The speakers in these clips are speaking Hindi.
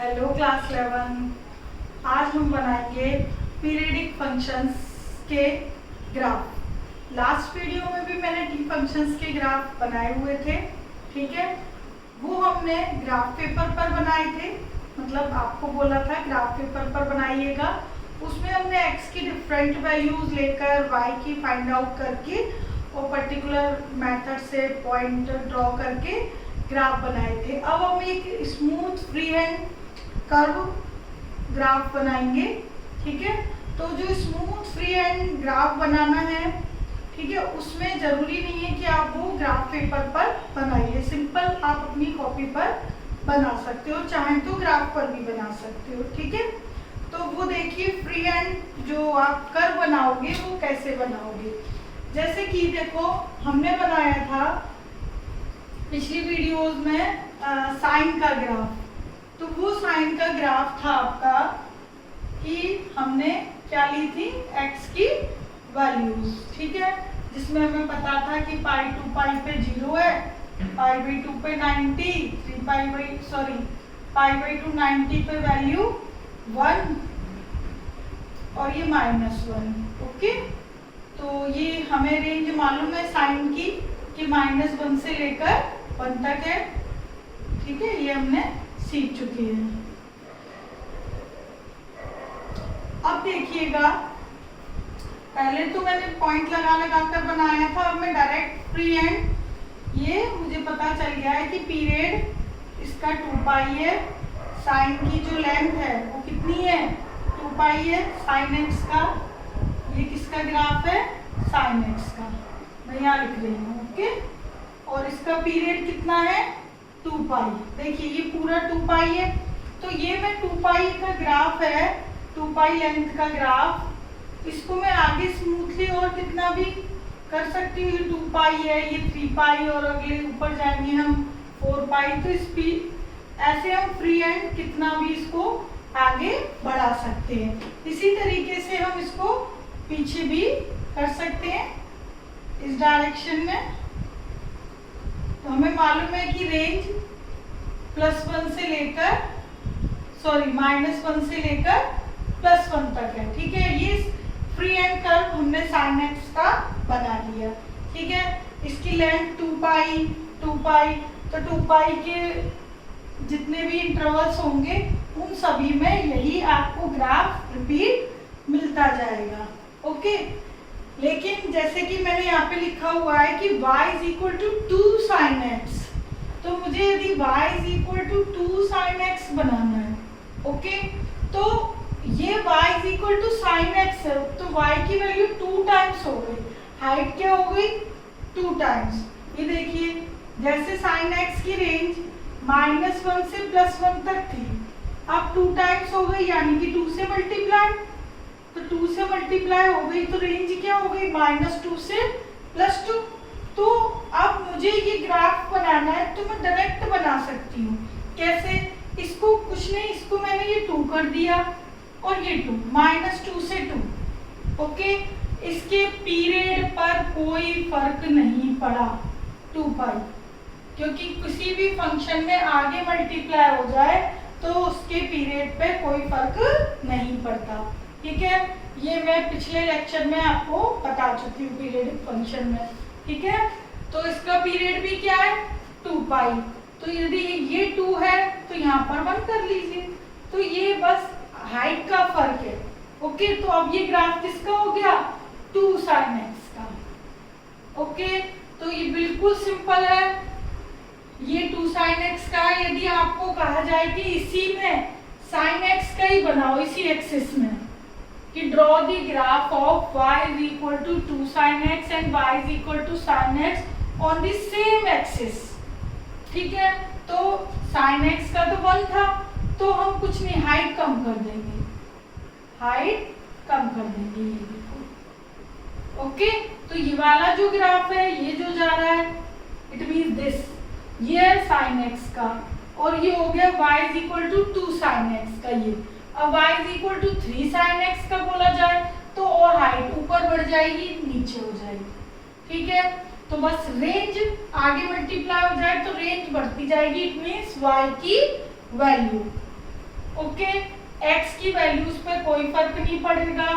Hello class 11। आज हम बनाएंगे पीरियडिक फंक्शंस के ग्राफ। लास्ट वीडियो में भी मैंने टी फंक्शंस के ग्राफ बनाए हुए थे, ठीक है। वो हमने ग्राफ पेपर पर बनाए थे, मतलब आपको बोला था ग्राफ पेपर पर बनाइएगा। उसमें हमने x की डिफरेंट वैल्यूज लेकर y की फाइंड आउट करके और पर्टिकुलर मेथड से पॉइंट ड्रॉ करके ग्राफ बनाए थे। अब हम एक smooth free hand curve graph बनाएंगे, ठीक है। तो जो स्मूथ फ्री हैंड ग्राफ बनाना है, ठीक है, उसमें जरूरी नहीं है कि आप वो ग्राफ पेपर पर बनाइए। सिंपल आप अपनी कॉपी पर बना सकते हो, चाहे तो ग्राफ पर भी बना सकते हो, ठीक है। तो वो देखिए फ्री हैंड जो आप कर्व बनाओगे वो कैसे बनाओगे। जैसे कि देखो हमने बनाया था पिछली वीडियोस में साइन का ग्राफ। तो वो साइन का ग्राफ था आपका कि हमने क्या ली थी, x की वैल्यूज, ठीक है, जिसमें हमें पता था कि पाई टू पाई पे 0 है, पाई बाई 2 पे 90, पाई बाई 2 90 पे वैल्यू 1 और ये -1, ओके। तो ये हमें रेंज मालूम है साइन की कि -1 से लेकर 1 तक है, ठीक है, ये हमने सीख चुके हैं। अब देखिएगा, पहले तो मैंने पॉइंट लगा कर बनाया था, अब मैं डायरेक्ट फ्री हैंड, ये मुझे पता चल गया है कि पीरियड इसका 2 पाई है, साइन की जो लेंथ है वो कितनी है, 2 पाई है। साइन एक्स का, ये किसका ग्राफ है, साइन एक्स का, मैं यहाँ लिख रही हूँ, ओके। और इसका पीरियड कितना है, 2 पाई। देखिए ये पूरा 2 पाई है, तो ये मैं 2 पाई का ग्राफ है, 2 पाई लेंथ का ग्राफ, इसको मैं आगे स्मूथली और कितना भी कर सकती हूँ। ये 2 पाई है, ये 3 पाई और अगले ऊपर जाएंगे हम 4 पाई। तो ऐसे हम फ्री हैंड कितना भी इसको आगे बढ़ा सकते हैं। इसी तरीके से हम इसको पीछे भी कर सकते हैं इस डायरेक्शन में। तो हमें मालूम है कि रेंज -1 से लेकर -1 से लेकर +1 तक है, ठीक है। ये फ्री हैंड कर्व हमने साइन एक्स का बना लिया, ठीक है। इसकी लेंथ 2 पाई, तो 2 पाई के जितने भी इंटरवल्स होंगे उन सभी में यही आपको ग्राफ रिपीट मिलता जाएगा, ओके। लेकिन जैसे कि मैंने यहाँ पे लिखा हुआ है कि y = 2 sin x, तो मुझे यदि y = 2 sin x बनाना है, ओके, तो ये y = sin x है, तो y की वैल्यू 2 टाइम्स हो गई, हाइट क्या हो गई, 2 टाइम्स। ये देखिए जैसे sin x की रेंज -1 से +1 तक थी, अब 2 टाइम्स हो गई, यानी कि 2 से मल्टीप्लाई, तो 2 से मल्टीप्लाई हो गई, तो रेंज क्या हो गई, -2 से +2। तो अब मुझे ये ग्राफ बनाना है, तो मैं डायरेक्ट बना सकती हूँ। कैसे, इसको कुछ नहीं, इसको मैंने ये 2 कर दिया और ये 2, -2 से 2, ओके। इसके पीरियड पर कोई फर्क नहीं पड़ा 2 पाई, क्योंकि किसी भी फंक्शन में आगे मल्टीप्लाई हो जाए तो उसके पीरियड पे कोई फर्क नहीं पड़ता, ठीक है। ये मैं पिछले लेक्चर में आपको बता चुकी हूँ पीरियडिक फंक्शन में, ठीक है। तो इसका पीरियड भी क्या है, 2 पाई। तो यदि ये 2 है तो यहाँ पर 1 कर लीजिए, तो ये बस हाइट का फर्क है, ओके। तो अब ये ग्राफ किसका हो गया, 2 sin x का, ओके। तो ये बिल्कुल सिंपल है, ये 2 sin x का। यदि आपको कहा जाए कि इसी में sin x का ही बनाओ, इसी एक्सिस में, कि draw the graph of y = 2 sin x and y = sin x on the same axis, ठीक है। तो sin x का तो 1 था, तो हम कुछ नहीं, हाइट कम कर देंगे, ओके। तो ये वाला जो ग्राफ है, ये जो जा रहा है, इट मीन दिस, ये है sin x का, और ये हो गया y = 2 sin x का। ये अब y = 3 sin x का बोला जाए तो और हाइट ऊपर बढ़ जाएगी, नीचे हो जाएगी, ठीक है। तो बस रेंज आगे मल्टीप्लाई हो जाए तो रेंज बढ़ती जाएगी, इट मीन्स y की वैल्यू, ओके, x की वैल्यूज पे कोई फर्क नहीं पड़ेगा,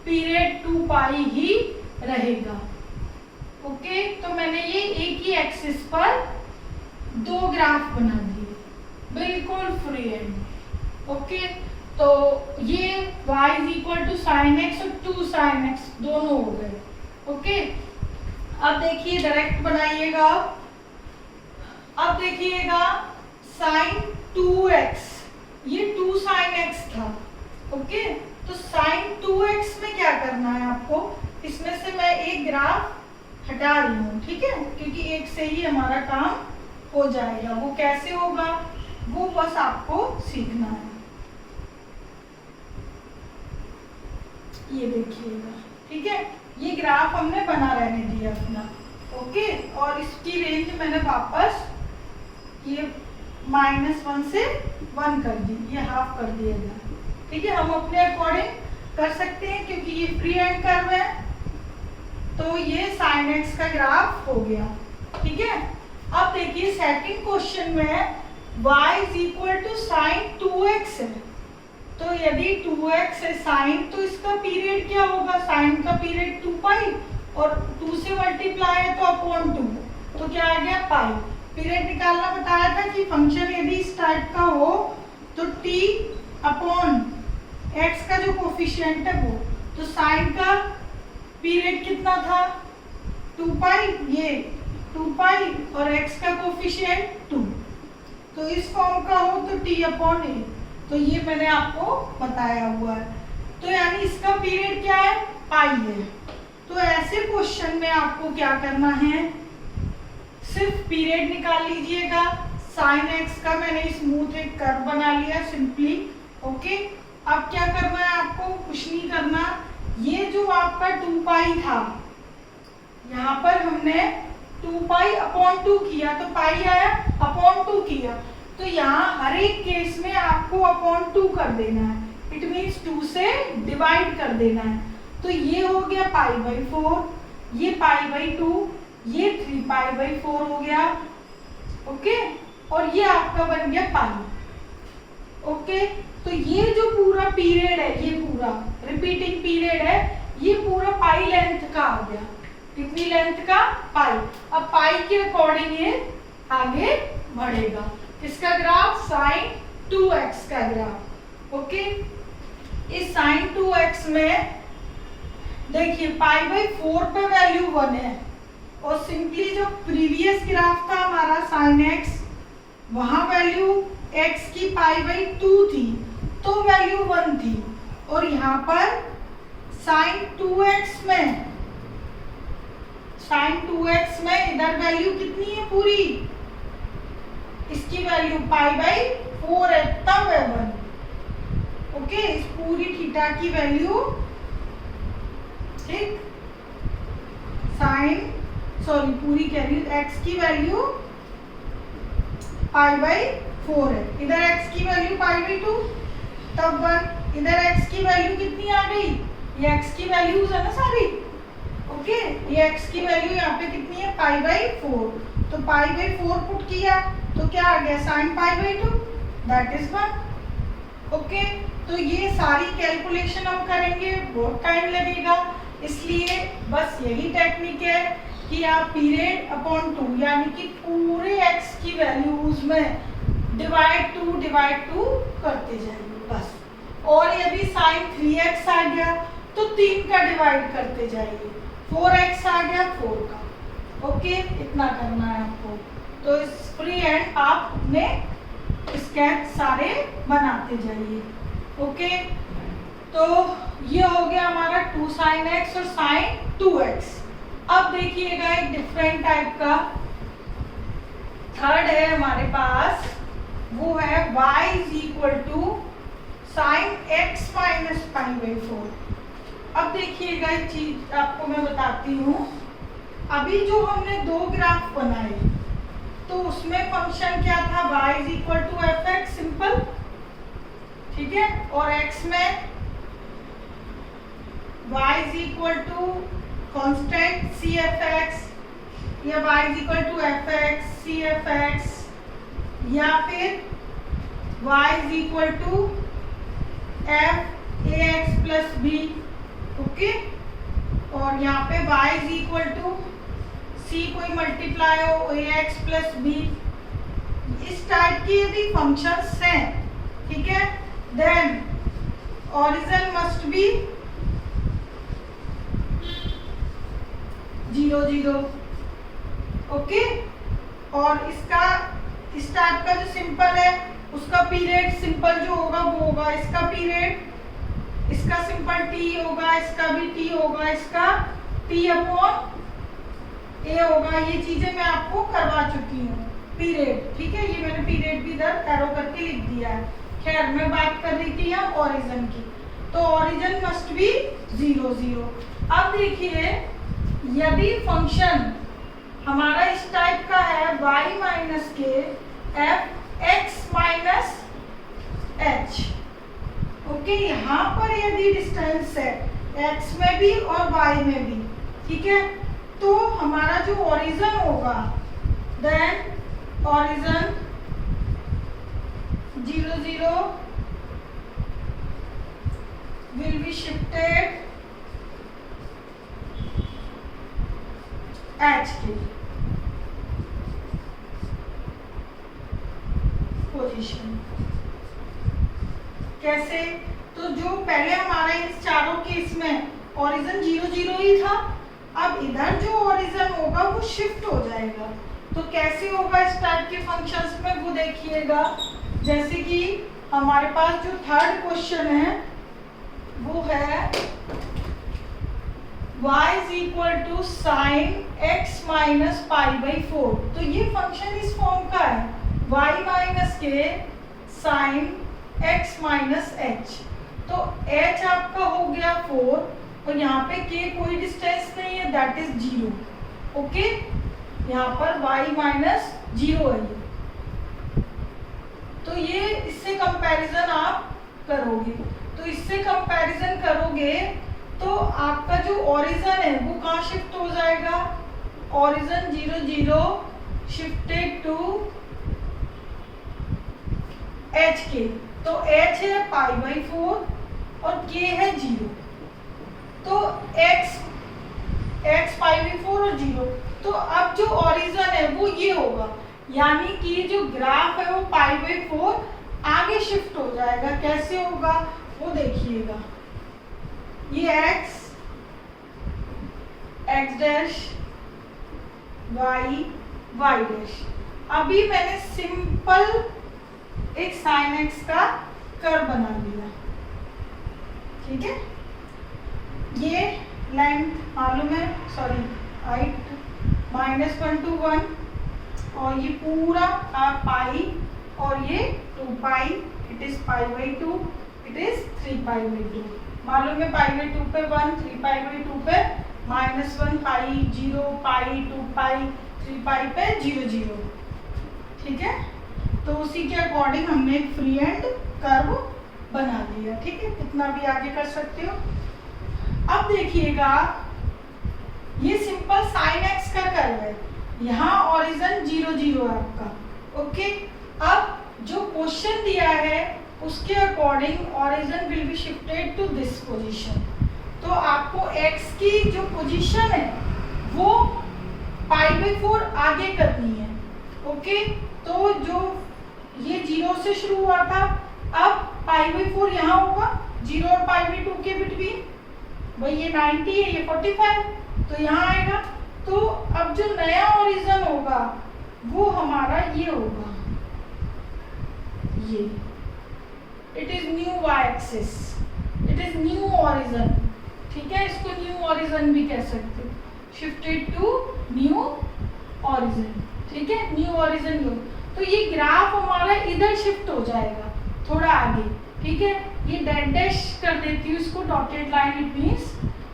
पीरियड 2 पाई ही रहेगा। ओके, तो मैंने ये एक ही एक्सिस पर दो ग्राफ बना दिए, बिल्कुल फ्री एंड। ओके, तो ये y is equal to sine x और 2 साइन एक्स दोनों हो गए। ओके, अब देखिए डायरेक्ट बनाइएगा। अब देखिएगा साइन 2x, ये 2 साइन x था। ओके, तो साइन 2x में क्या करना है आपको, इसमें से मैं एक ग्राफ हटा रही हूँ, ठीक है, क्योंकि एक से ही हमारा काम हो जाएगा। वो कैसे होगा वो बस आपको सीखना है। ये देखिएगा, ठीक है, ये ग्राफ हमने बना रहने दिया अपना। ओके, और इसकी रेंज मैंने वापस ये -1 से 1 कर दी, ये हाफ कर दिएगा। ठीक है, हम अपने अकॉर्डिंग कर सकते हैं क्योंकि ये फ्री एंड कर्व है। तो ये साइन एक्स का ग्राफ हो गया। ठीक है, अब देखिए सेकंड क्वेश्चन में y is equal to sine 2x है। तो यदि 2x है साइन, तो इसका पीरियड क्या होगा, साइन का पीरियड 2 पाई और 2 से मल्टीप्लाई है तो अपॉन 2, तो क्या आ गया पाई। पीरियड निकालना बताया था कि फंक्शन यदि इस टाइप का हो तो t अपॉन x का जो कोफिशिएंट है वो, तो साइन का पीरियड कितना था 2 पाई, ये 2 पाई और x का कोफिशिएंट 2, तो इस फॉर्म का हो तो t अपॉन a, तो ये मैंने आपको बताया हुआ है। तो यानी इसका पीरियड क्या है, पाई है। तो ऐसे क्वेश्चन में आपको क्या करना है, सिर्फ पीरियड निकाल लीजिएगा। साइन एक्स का मैंने स्मूथ एक कर्व बना लिया सिंपली। ओके, अब क्या करना है आपको, कुछ नहीं करना। ये जो आपका 2 पाई था, यहाँ पर हमने 2 पाई अपॉन 2 किया तो पाई आया, अपॉन 2 किया, तो यहाँ हर एक केस में आपको अपॉन 2 कर देना है। इट मीन्स 2 से डिवाइड कर देना है। तो ये हो गया पाई बाई 4, ये पाई बाई 2, ये 3 पाई बाई 4 हो गया। ओके, और ये आपका बन गया पाई। ओके, तो ये जो पूरा पीरियड है, ये पूरा रिपीटिंग पीरियड है, ये पूरा पाई लेंथ का आ गया। कितनी लेंथ का, पाई। अब पाई के अकॉर्डिंग ये आगे बढ़ेगा। इसका ग्राफ साइन 2x का ग्राफ। ओके, इस साइन 2x में देखिए पाई बाई 4 पे वैल्यू 1 है और सिंपली जो प्रीवियस ग्राफ था हमारा साइन x, वहां वैल्यू x की पाई बाई 2 थी तो वैल्यू 1 थी, और यहाँ पर साइन 2x में, साइन 2x में इधर वैल्यू कितनी है पूरी, इसकी वैल्यू पाई बाई 4 है, तब है 1। ओके, इस पूरी थीटा की वैल्यू, ठीक, साइन सॉरी पूरी कह रही हूँ, x की वैल्यू पाई बाई 4 है, इधर x की वैल्यू पाई बाई 2 तब 1, इधर x की वैल्यू कितनी आ गई, ये x की वैल्यूज है ना सारी। ओके, ये x की वैल्यू यहाँ पे कितनी है, पाई बाई 4, तो पाई बाई 4 पुट किया तो क्या आ गया, sine pi by 2, that is 1। Okay, तो ये सारी कैलकुलेशन हम करेंगे, बहुत टाइम लगेगा, इसलिए बस यही टेक्निक है कि आप पीरियड अपॉन 2 यानी कि पूरे x की वैल्यूज में डिवाइड 2 करते जाइए बस। और यदि साइन 3x आ गया तो 3 का डिवाइड करते जाइए, 4x आ गया 4 का। ओके, इतना करना है आपको। तो इस फ्री एंड आप अपने स्केच सारे बनाते जाइए। ओके, तो ये हो गया हमारा 2 साइन x और साइन 2x। अब देखिएगा एक डिफरेंट टाइप का थर्ड है हमारे पास, वो है y is equal to sine x minus pi by 4। अब देखिएगा एक चीज आपको मैं बताती हूँ, अभी जो हमने दो ग्राफ बनाए तो उसमें फंक्शन क्या था, y is equal to f x simple, ठीक है, और x में y is equal to constant c f x, या y is equal to f x c f x, या फिर y is equal to f a x plus b, okay. और यहाँ पे y is equal to c कोई मल्टीप्लाई हो ए एक्स प्लस बी, इस टाइप की यदि फंक्शंस हैं, ठीक है, then origin must be 0 0, okay. और इसका इस टाइप का जो सिंपल है उसका पीरियड सिंपल जो होगा वो होगा इसका पीरियड, इसका सिंपल टी होगा, इसका भी टी होगा, इसका टी अपॉन ए होगा। ये चीजें मैं आपको करवा चुकी हूँ, पीरियड, ठीक है, ये मैंने पीरियड भी इधर एरो करके लिख दिया है। खैर मैं बात कर रही थी यहाँ ओरिजिन की, तो ओरिजिन मस्ट बी 0 0। अब देखिए यदि फंक्शन हमारा इस टाइप का है y माइनस के F x minus H, okay. यहाँ पर यदि डिस्टेंस है x में भी और y में भी, ठीक है, तो हमारा जो ओरिजिन होगा then origin 0 0 will be shifted h की पोजीशन। कैसे? तो जो पहले हमारा इस चारों केस में ओरिजिन 0 0 ही था, अब इधर जो ओरिजिन होगा वो शिफ्ट हो जाएगा। तो कैसे होगा इस टाइप के फंक्शंस में, वो देखिएगा। जैसे कि हमारे पास जो थर्ड क्वेश्चन है वो है y is equal to sine x minus pi by 4। तो ये फंक्शन इस फॉर्म का है, y minus k sine x minus h। तो h आपका हो गया 4 और यहाँ पे k कोई डिस्टेंस नहीं है, दैट इज 0, ओके। यहाँ पर y माइनस 0 है। तो ये इससे कंपैरिजन आप करोगे, तो इससे कंपैरिजन करोगे तो आपका जो ओरिजिन है वो कहाँ शिफ्ट हो जाएगा, ओरिजिन 0 0 शिफ्टेड टू h के। तो h है पाई बाई 4 और k है 0, तो x पाई बाई 4 और 0। तो अब जो ओरिजिन है वो ये होगा, यानी कि जो ग्राफ है वो पाई बाई 4 आगे शिफ्ट हो जाएगा। कैसे होगा वो देखिएगा, ये x डैश y डैश। अभी मैंने सिंपल एक साइन x का कर्व बना लिया, ठीक है। ये लेंथ मालूम है, सॉरी हाइट -1 to 1 और ये पूरा पाई और ये 2 pi, it is pi by 2, it is 3 pi by 2। मालूम है पाई बाई 2 पे 1, 3 पाई बाई 2 पे -1 पाई, 0 पाई, 2 पाई, 3 पाई पे 0 0, ठीक है। तो उसी के अकॉर्डिंग हमने एक फ्री एंड कर्व बना लिया, ठीक है। कितना भी आगे कर सकते हो। अब देखिएगा ये सिंपल साइन एक्स का कर्व है, यहाँ ओरिजिन 0 0 है आपका, ओके। अब जो क्वेश्चन दिया है उसके according origin will be shifted to this position. तो आपको x की जो पोजीशन है वो पाई बाई 4 आगे करनी है, ओके। तो जो ये 0 से शुरू हुआ था, अब पाई बाई 4 यहाँ होगा, 0 और पाई बाई 2 के बिटवीन, भाई ये 90 है, ये 45, तो यहाँ आएगा। तो अब जो नया ओरिजिन होगा वो हमारा ये होगा, ये it is new y axis, it is new origin, ठीक है। इसको न्यू ओरिजिन भी कह सकते हो, शिफ्टेड टू न्यू ओरिजिन, ठीक है, न्यू ओरिजिन लो। तो ये ग्राफ हमारा इधर शिफ्ट हो जाएगा थोड़ा आगे, ठीक है। ये डैश कर देती हूँ इसको, डॉटेड लाइन इट मीन्स।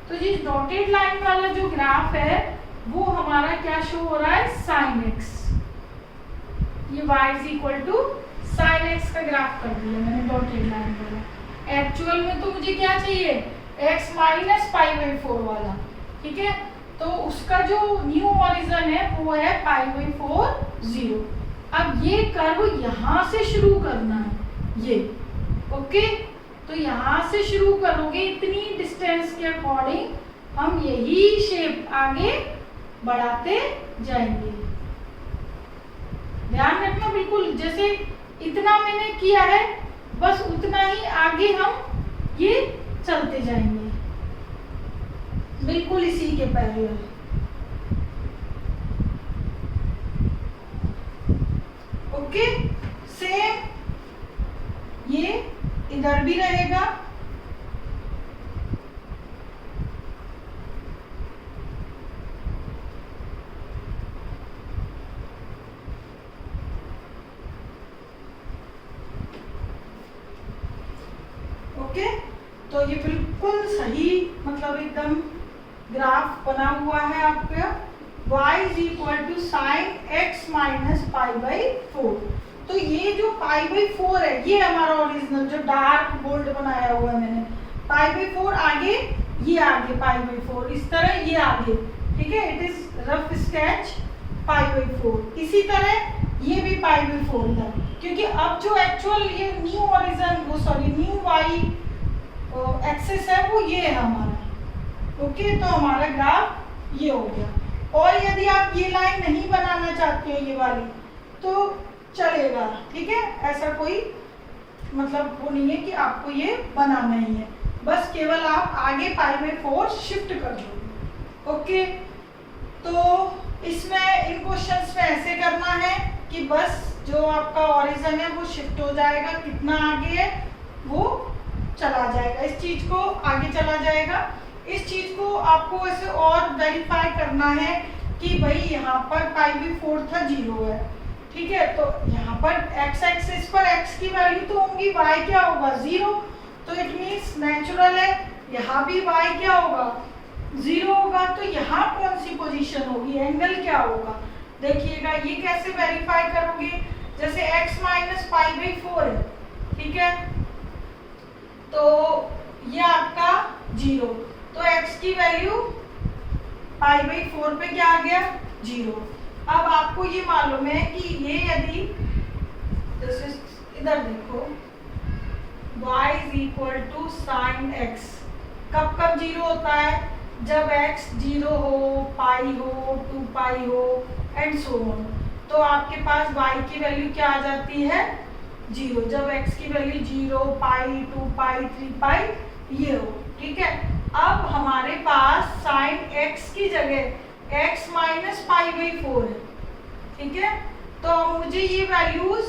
तो ये डॉटेड लाइन वाला जो ग्राफ है वो हमारा क्या शो हो रहा है, साइन एक्स। ये y is equal to sine x का ग्राफ कर दिया मैंने डॉटेड लाइन वाला। एक्चुअल में तो मुझे क्या चाहिए, x माइनस पाई बाई 4 वाला, ठीक है। तो उसका जो न्यू ओरिजिन है वो है पाई बाई 4 0। अब ये कर्व यहाँ से शुरू करना है, ये, ओके। तो यहाँ से शुरू करोगे, इतनी डिस्टेंस के अकॉर्डिंग हम यही शेप आगे बढ़ाते जाएंगे। ध्यान रखना, बिल्कुल जैसे इतना मैंने किया है बस उतना ही आगे हम ये चलते जाएंगे, बिल्कुल इसी के पैरेलल। ओके, सेम ये इधर भी रहेगा। ओके, तो ये बिल्कुल सही मतलब एकदम ग्राफ बना हुआ है आपका। y is equal to sine x minus pi by 4। तो ये जो पाई बाई 4 है ये हमारा ओरिजिनल जो डार्क बोल्ड बनाया हुआ है मैंने, पाई बाई 4 आगे, ये आगे पाई बाई 4, इस तरह ये आगे, ठीक है। It is rough sketch pi by 4। इसी तरह ये भी पाई बाई 4 था, क्योंकि अब जो एक्चुअल ये न्यू ओरिजिन वो सॉरी न्यू वाई एक्सिस है वो ये है हमारा। ओके, तो हमारा ग्राफ ये हो गया। और यदि आप ये लाइन नहीं बनाना चाहते हो ये वाली तो चलेगा, ठीक है, ऐसा कोई मतलब वो नहीं है कि आपको ये बनाना ही है, बस केवल आप आगे पाई बाई 4 शिफ्ट कर दो। ओके, तो इसमें इन क्वेश्चंस में ऐसे करना है कि बस जो आपका ओरिजिन है वो शिफ्ट हो जाएगा, कितना आगे है वो चला जाएगा, इस चीज को आगे चला जाएगा। इस चीज को आपको ऐसे और वेरीफाई करना है कि भाई यहाँ पर पाई बाई 4 था 0 है, ठीक है। तो यहाँ पर x एक्सिस पर x की वैल्यू तो होंगी, y क्या होगा 0, तो इट मीन्स नेचुरल है यहाँ भी y क्या होगा 0 होगा। तो यहाँ कौन सी पोजीशन होगी, एंगल क्या होगा, देखिएगा ये कैसे वेरीफाई करोगे। जैसे x माइनस पाई बाई 4 है, ठीक है, तो ये आपका 0, तो x की वैल्यू पाई बाई 4 पे क्या आ गया 0। अब आपको ये मालूम है कि ये यदि जैसे इधर देखो y is equal to sine x, कब कब 0 होता है, जब x 0 हो, पाई हो, 2 पाई हो एंड सो ऑन। तो आपके पास y की वैल्यू क्या आ जाती है 0, जब x की वैल्यू 0, पाई, 2 पाई, 3 पाई ये हो, ठीक है। अब हमारे पास साइन x की जगह x माइनस पाई बाई 4 है, ठीक है। तो मुझे ये वैल्यूज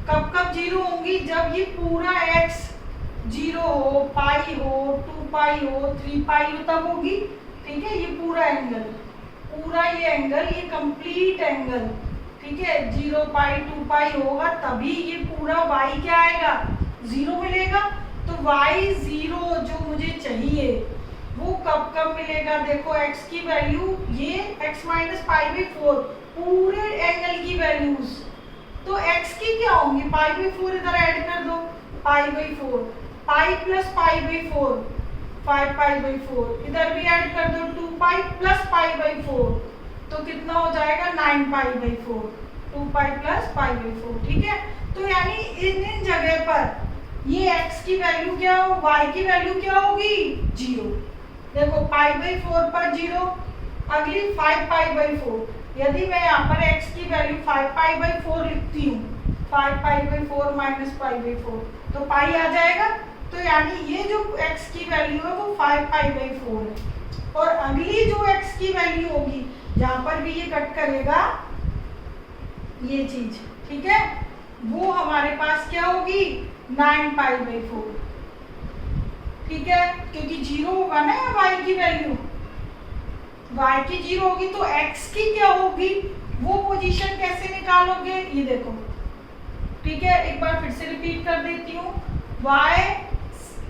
कब कब 0 होंगी, जब ये पूरा x 0 हो, पाई हो, 2 पाई हो, 3 पाई हो तब होगी, ठीक है। ये पूरा एंगल, पूरा ये एंगल, ये कंप्लीट एंगल, ठीक है, 0 पाई 2 पाई होगा तभी ये पूरा y क्या आएगा 0 मिलेगा। तो y 0 जो मुझे चाहिए वो कब कब मिलेगा, देखो x की वैल्यू ये x माइनस पाई बाई 4 पूरे एंगल की वैल्यूज, तो x की क्या होंगी पाई बाई 4 इधर ऐड कर दो, पाई by 4, pi plus pi by 4 5 pi by 4, इधर भी ऐड कर दो 2 पाई प्लस पाई बाई 4, तो कितना हो जाएगा 9 पाई by 4, 2 pi plus pi by 4, ठीक है। तो यानी इन जगह पर ये x की वैल्यू क्या हो, y की वैल्यू क्या होगी 0। देखो पाई बाई 4 पर 0, अगली 5 पाई बाई 4, यदि मैं यहाँ पर x की वैल्यू 5 पाई बाई 4 लिखती हूँ, 5 पाई बाई 4 माइनस पाई बाई 4, तो पाई आ जाएगा। तो यानी ये जो x की वैल्यू है वो 5 पाई बाई 4 है, और अगली जो x की वैल्यू होगी जहाँ पर भी ये कट करेगा ये चीज, ठीक है, वो हमारे पास क्या होगी 9 पाई बाई 4, ठीक है, क्योंकि 0 होगा ना y की वैल्यू, y की 0 होगी तो x की क्या होगी, वो पोजीशन कैसे निकालोगे ये देखो, ठीक है। एक बार फिर से रिपीट कर देती हूँ, y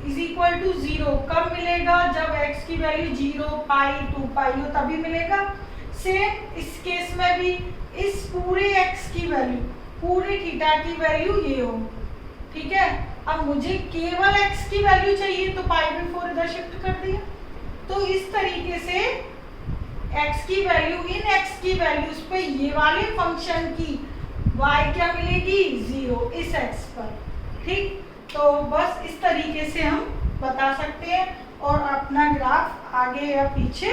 इज इक्वल टू 0 कब मिलेगा, जब x की वैल्यू 0 पाई 2 पाई हो तभी मिलेगा। सेम इस केस में भी इस पूरे x की वैल्यू, पूरे थीटा की वैल्यू ये हो, ठीक है। अब मुझे केवल x की वैल्यू चाहिए तो पाई बाई 4 इधर शिफ्ट कर दिया। तो इस तरीके से x की वैल्यू इन x की वैल्यूज पे ये वाले फंक्शन की y क्या मिलेगी 0 इस x पर, ठीक। तो तो बस इस तरीके से हम बता सकते हैं और अपना ग्राफ आगे या पीछे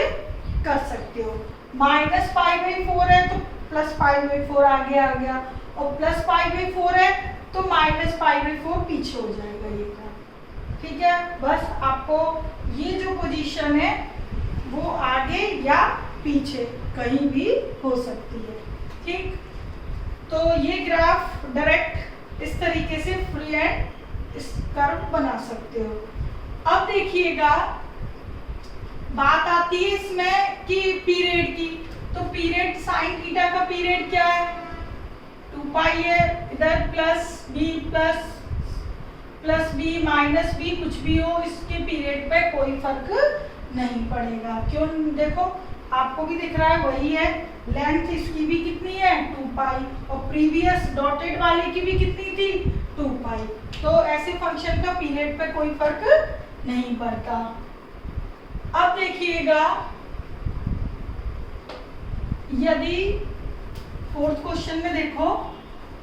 कर सकते हो। -π/4 है तो +π/4 आगे आ गया, और +π/4 है तो -π/4 पीछे हो जाएगा ये ग्राफ। ठीक है, बस आपको ये जो पोजीशन है वो आगे या पीछे कहीं भी हो सकती है। ठीक, तो ये ग्राफ डायरेक्ट इस तरीके से फ्री एंड इस कर्व बना सकते हो। अब देखिएगा बात आती है इसमें कि पीरियड की, तो पीरियड साइन थीटा का पीरियड क्या है, 2π है, इधर प्लस बी माइनस बी कुछ भी हो, इसके पीरियड पे कोई फर्क नहीं पड़ेगा। क्यों, देखो आपको भी दिख रहा है वही है, लेंथ इसकी भी कितनी है 2π, और प्रीवियस डॉटेड वाले की भी कितनी थी 2π। तो ऐसे फंक्शन का पीरियड पे कोई फर्क नहीं पड़ता। अब देखिएगा यदि फोर्थ क्वेश्चन में देखो,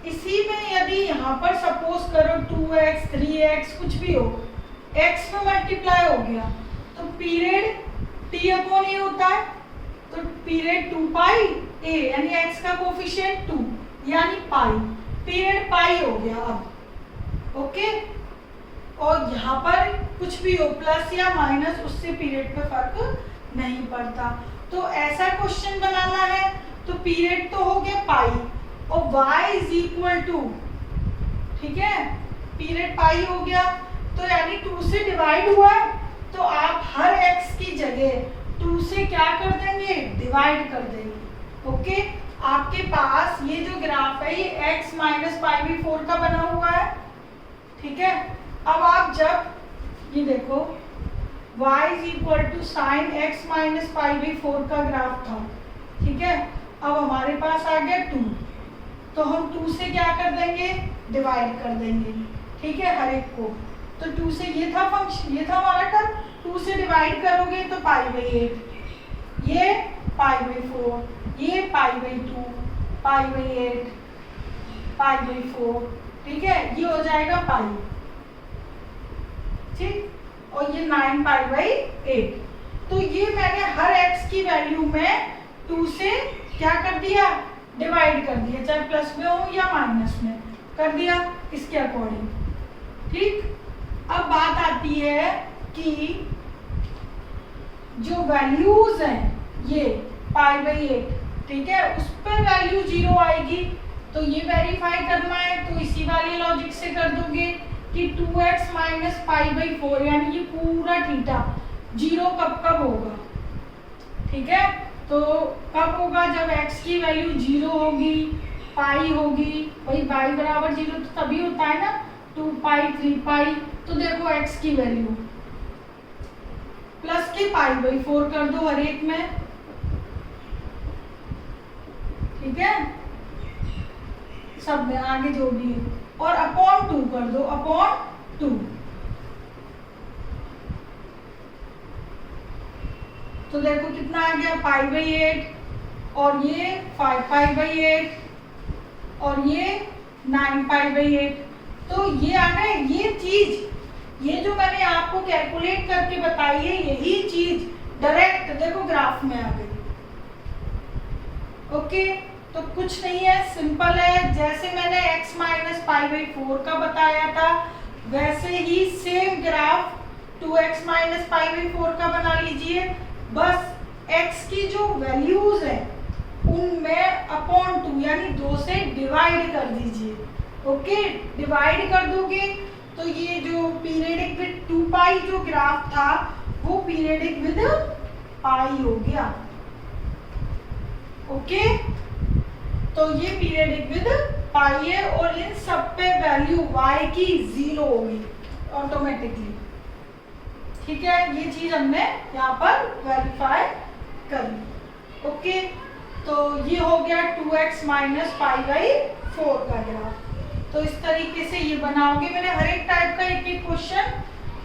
इसी में यदि यहाँ पर सपोज करो 2x 3x कुछ भी हो, x में मल्टीप्लाई हो गया तो पीरियड t/a होता है, तो पीरियड 2π a यानी x का कोफिशिएंट 2 यानी पाई, पीरियड पाई हो गया अब। ओके, और यहाँ पर कुछ भी हो प्लस या माइनस, उससे पीरियड पे फर्क नहीं पड़ता। तो ऐसा क्वेश्चन बनाना है तो पीरियड तो हो गया पाई और y इज इक्वल टू, ठीक है, पीरियड पाई हो गया तो यानी 2 से डिवाइड हुआ है, तो आप हर x की जगह 2 से क्या कर देंगे, डिवाइड कर देंगे। ओके, आपके पास ये जो ग्राफ है ये x -π/4 का बना हुआ है। ठीक है, अब आप जब ये देखो y is equal to sine x -π/4 का ग्राफ था, ठीक है, अब हमारे पास आ गया 2, तो हम 2 से क्या कर देंगे, डिवाइड कर देंगे। ठीक है, हर एक को, तो 2 से ये था फंक्शन, ये था हमारा टर्म, 2 से डिवाइड करोगे तो π/8, ये π/4, ये π/2, π/8, π/4, ठीक है, ये हो जाएगा पाई। ठीक, और ये 9π/8। तो ये मैंने हर x की वैल्यू में 2 से क्या कर दिया, डिवाइड कर दिया, चाहे प्लस में हो या माइनस में कर दिया इसके अकॉर्डिंग। ठीक, अब बात आती है कि जो वैल्यूज हैं ये π/8, ठीक है, उस पर वैल्यू 0 आएगी, तो ये वेरीफाई करना है तो इसी वाले लॉजिक से कर दोगे कि 2x -π/4 यानी ये पूरा थीटा 0 कब होगा। ठीक है, तो कब होगा, जब x की वैल्यू 0 होगी, पाई होगी, भाई y बराबर 0 तो तभी होता है ना, 2π 3π, तो देखो x की वैल्यू प्लस के π/4 कर दो हर एक में। ठीक है, सब में आगे जो भी है, और अपॉन 2 कर दो, अपॉन 2, तो देखो कितना आ गया π/8, और ये 5π/8, और ये 9π/8। तो ये आ गए, ये चीज, ये जो मैंने आपको कैलकुलेट करके बताई है, यही चीज डायरेक्ट देखो ग्राफ में आ गई। ओके, तो कुछ नहीं है, सिंपल है, जैसे मैंने x -π/4 का बताया था वैसे ही सेम ग्राफ 2x -π/4 का बना लीजिए। बस x की जो वैल्यूज है उनमें अपॉन 2 यानी 2 से डिवाइड कर दीजिए। ओके, डिवाइड कर दोगे तो ये जो पीरियडिक विद 2π जो ग्राफ था वो पीरियडिक विद पाई हो गया। ओके, तो ये पीरियडिक विद पाई है और इन सब पे वैल्यू y की 0 होगी ऑटोमेटिकली। ठीक है, ये चीज हमने यहाँ पर वेरीफाई कर ली। ओके, तो ये हो गया 2x -π/4 का ग्राफ। तो इस तरीके से ये बनाओगे, मैंने हर एक टाइप का एक एक क्वेश्चन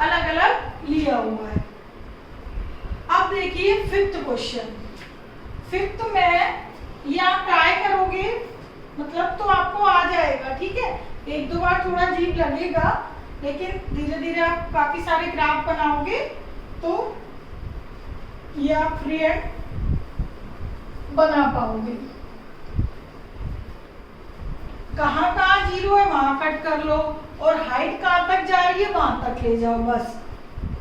अलग अलग लिया हुआ है। अब देखिए फिफ्थ क्वेश्चन, फिफ्थ में ये आप ट्राई करोगे मतलब तो आपको आ जाएगा। ठीक है, एक दो बार थोड़ा अजीब लगेगा लेकिन धीरे धीरे आप काफी सारे ग्राफ बनाओगे तो ये आप फ्री एंड बना पाओगे। कहाँ कहाँ जीरो है वहां कट कर लो, और हाइट कहाँ तक जा रही है वहां तक ले जाओ बस।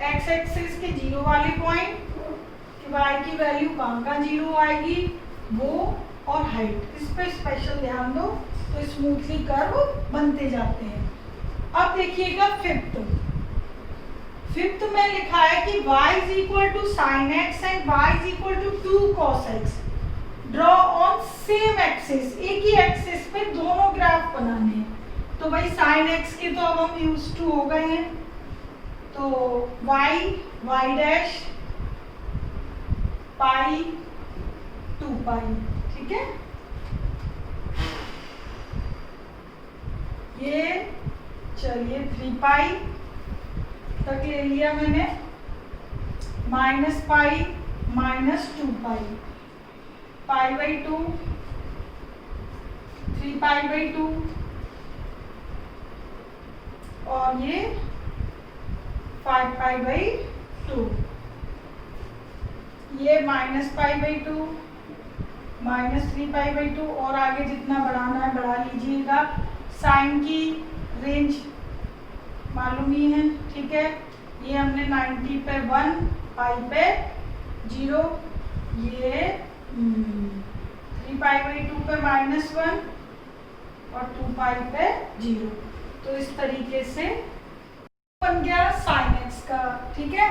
एक्स एक्सिस के जीरो वाले पॉइंट कि y की वैल्यू कहाँ कहाँ जीरो आएगी वो, और हाइट, इस पे स्पेशल ध्यान दो तो स्मूथली कर्व बनते जाते हैं। अब देखिएगा फिफ्थ में लिखा है कि y is equal to sine x and y is equal to 2 cos x। Draw on same axis, एक ही एक्सिस पे दोनों ग्राफ बनाने हैं। तो भाई साइन एक्स के तो अब हम यूज टू हो गए हैं, तो y डैश पाई 2 पाई, ठीक है। ये चलिए 3 पाई तक ले लिया मैंने, minus pi minus 2 pi, pi by 2, 3 pi by 2, और ये 5 पाई बाई 2, ये minus pi by 2, minus 3 pi by 2, और आगे जितना बढ़ाना है बढ़ा लीजिएगा। साइन की रेंज मालूम ही है, ठीक है। ये हमने 90 पे 1, पाई पे 0, ये 3 पाई बाई 2 पे -1 और 2 पाई पे 0। तो इस तरीके से बन गया साइन एक्स का, ठीक है।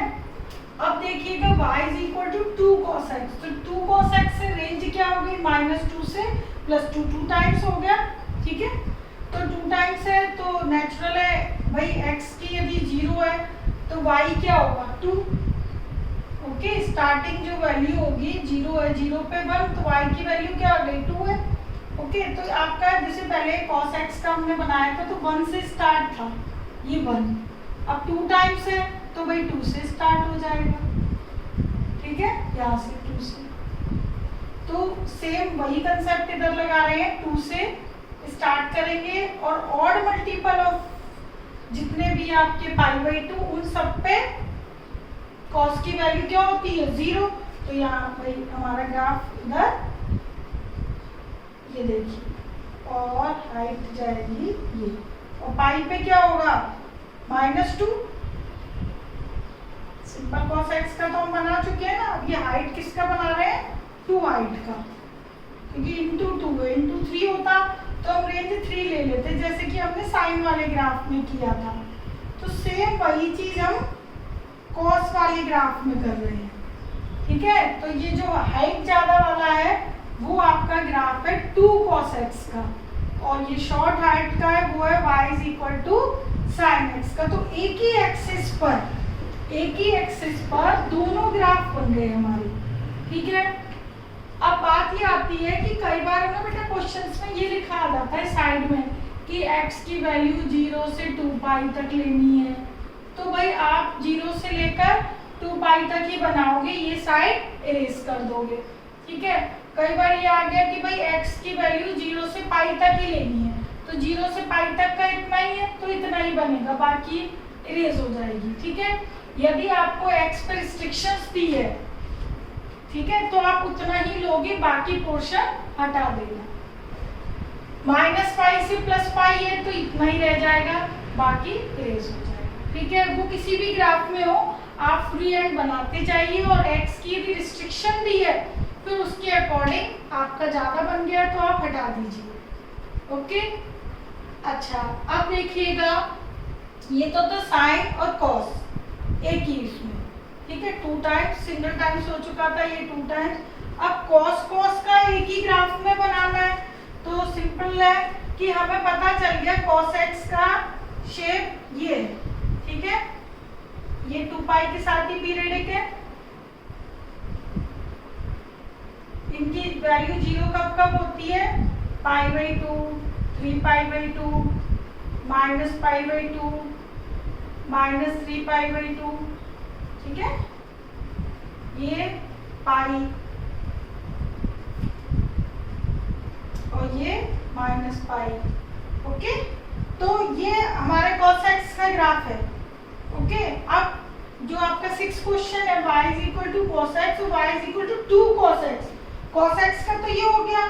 अब देखिएगा y is equal to 2 cos x, तो 2 cos x से रेंज क्या हो गई, -2 से +2, 2 टाइम्स हो गया, ठीक है। तो 2 टाइम्स है तो नेचुरल है भाई, x की यदि 0 है तो y क्या होगा 2, ओके। स्टार्टिंग जो वैल्यू होगी 0 है, 0 पे 1, तो y की वैल्यू क्या हो गई 2 है, ओके। तो आपका जैसे पहले cos x का हमने बनाया था तो 1 से स्टार्ट था, ये 1, अब 2 टाइम्स है तो भाई 2 से स्टार्ट हो जाएगा, ठीक है, यहाँ से 2 से। तो सेम वही कंसेप्ट इधर लगा रहे हैं, 2 से स्टार्ट करेंगे और ऑड मल्टीपल ऑफ जितने भी आपके पाई बाई 2 उन सब पे कॉस की वैल्यू क्या होती है 0। तो यहाँ भाई हमारा ग्राफ इधर ये देखिए, और हाइट जाएगी ये, और पाई पे क्या होगा -2। सिंपल कॉस एक्स का तो हम बना चुके हैं ना, अब ये हाइट किसका बना रहे हैं 2 हाइट का, क्योंकि इंटू 2 है, इंटू 3 होता तो हम रेंज 3 ले लेते जैसे कि हमने साइन वाले ग्राफ में किया था। तो सेम वही चीज हम कॉस वाले ग्राफ में कर रहे हैं, ठीक है। तो ये जो हाइट ज्यादा वाला है वो आपका ग्राफ है 2 cos x का, और ये शॉर्ट हाइट का है वो है y is equal to sine x का। तो एक ही एक्सिस पर दोनों ग्राफ बन गए हमारे, ठीक है। अब बात ये आती है कि कई बार ना बेटा क्वेश्चंस में ये लिखा आ जाता है साइड में कि x की वैल्यू 0 से 2 पाई तक लेनी है, तो भाई आप 0 से लेकर 2 पाई तक ही बनाओगे, ये साइड इरेज कर दोगे, ठीक है। कई बार ये आ गया कि भाई x की वैल्यू 0 से पाई तक ही लेनी है, तो 0 से पाई तक का इतना ही है तो इतना ही बनेगा, बाकी इरेज हो जाएगी, ठीक है। यदि आपको x पर रिस्ट्रिक्शंस दी है, ठीक है, तो आप उतना ही लोगे, बाकी पोर्शन हटा देना। -पाई से +पाई है तो इतना ही रह जाएगा, बाकी इरेज हो जाएगा, ठीक है। वो किसी भी ग्राफ में हो आप फ्री हैंड बनाते जाइए, और x की भी रिस्ट्रिक्शन दी है फिर उसके अकॉर्डिंग आपका ज्यादा बन गया तो आप हटा दीजिए, ओके। अच्छा अब देखिएगा, ये तो साइन और कॉस एक ही इसमें, ठीक है, 2 टाइम्स, सिंगल टाइम्स हो चुका था, ये 2 टाइम्स। अब कॉस का एक ही ग्राफ में बनाना है, तो सिंपल है कि हमें पता चल गया कॉस एक्स का शेप ये है, ठीक है। ये 2 पाई के साथ ही पीरियडिक है, इनकी वैल्यू 0 कब कब होती है, पाई by 2, 3 pi by 2, -pi by 2, -3 pi by 2, ठीक है। ये पाई और ये -पाई, ओके। तो ये हमारे cos x का ग्राफ है। ओके, अब जो आपका 6 क्वेश्चन है y is equal to cos x, तो y is equal to 2 cos x। cos x का तो ये हो गया,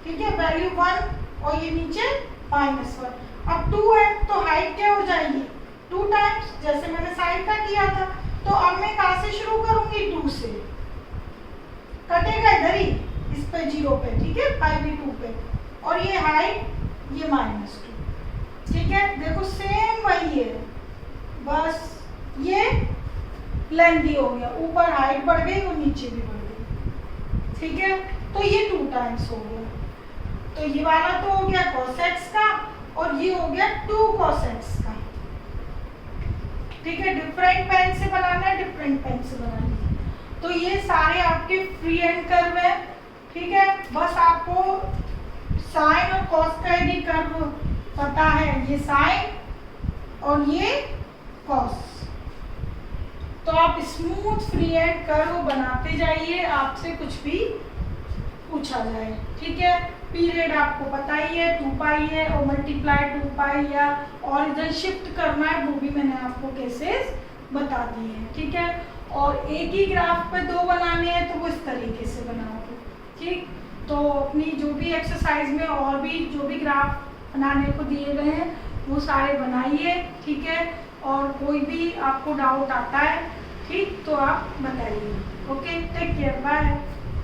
ठीक है, वैल्यू 1 और ये नीचे -1। अब 2 है तो हाइट क्या हो जाएगी 2 टाइम्स, जैसे मैंने साइड का किया था। तो अब मैं कहाँ से शुरू करूंगी 2 से, कटेगा इधर ही इस पे 0 पे, ठीक है, पाई भी 2 पे, और ये हाइट ये -2, ठीक है। देखो सेम वही है, बस ये लेंथी हो गया, ऊपर हाइट बढ़ गई और नीचे भी बढ़ गई, ठीक है। तो ये 2 टाइम्स हो गया, तो ये वाला तो हो गया cos x का और ये हो गया 2 cos x का, ठीक है। डिफरेंट पेन से बनाना है, डिफरेंट पेन से बना लीजिए। तो ये सारे आपके फ्री एंड कर्व है, ठीक है। बस आपको साइन और कॉस का यदि कर्व पता है, ये साइन और ये कॉस, तो आप स्मूथ फ्री एंड कर्व बनाते जाइए, आपसे कुछ भी पूछा जाए, ठीक है। पीरियड आपको पता ही है 2 पाई है और मल्टीप्लाई 2 पाई, या और इधर शिफ्ट करना है वो भी मैंने आपको केसेस बता दिए हैं, ठीक है। और एक ही ग्राफ पे 2 बनाने हैं तो वो इस तरीके से बनाओगे, ठीक। तो अपनी जो भी एक्सरसाइज में और भी जो भी ग्राफ बनाने को दिए गए हैं वो सारे बनाइए, ठीक है। और कोई भी आपको डाउट आता है, ठीक, तो आप बताइए। Okay, take care, bye.